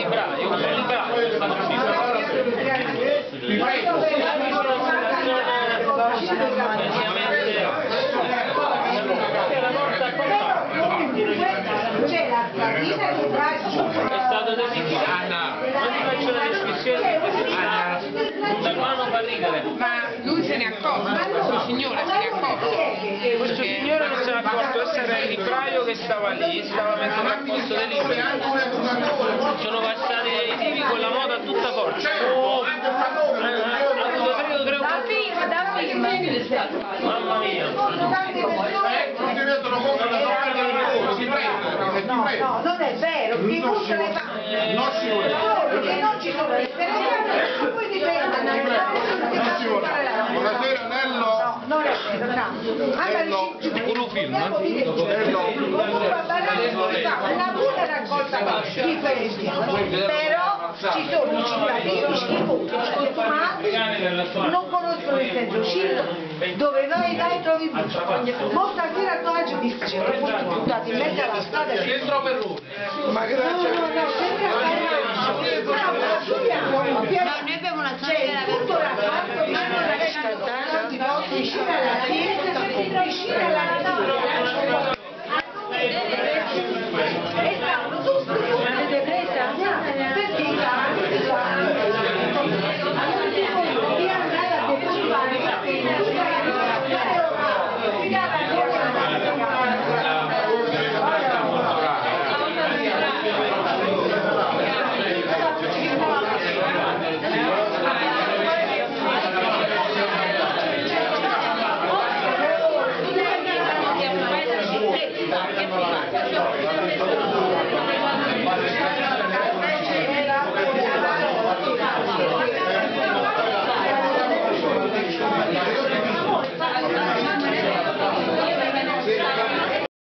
libraio, un libraio. C'è la cartina di braccio. È stato definito. Non ti faccio la descrizione di mano fa ridere. Ma lui se ne è accorto, questo signore se ne è accorto. Questo signore non se ne è accorto, questo era il libraio che stava lì, stava mettendo a posto dei libri. Sono passati i tipi con la moto a tutta forza. Ha avuto 3 o 4. Mamma mia. No, non è vero, chi usa le mani. Perché non ci sono le telecamere, poi dipende Buonasera Nello. No, non è vero, no. Pure un film, una buona raccolta differenziata, però ci sono i cittadini schifosi, sfortunati, non conoscono il senso civico, dove vai trovi tutto. Molta sera qua è difficile, tutti buttati in mezzo alla strada. Dentro Perrone. Ma grazie. No, sempre a noi abbiamo una zona della tutto raccolto, vicino alla chiesa, vicino alla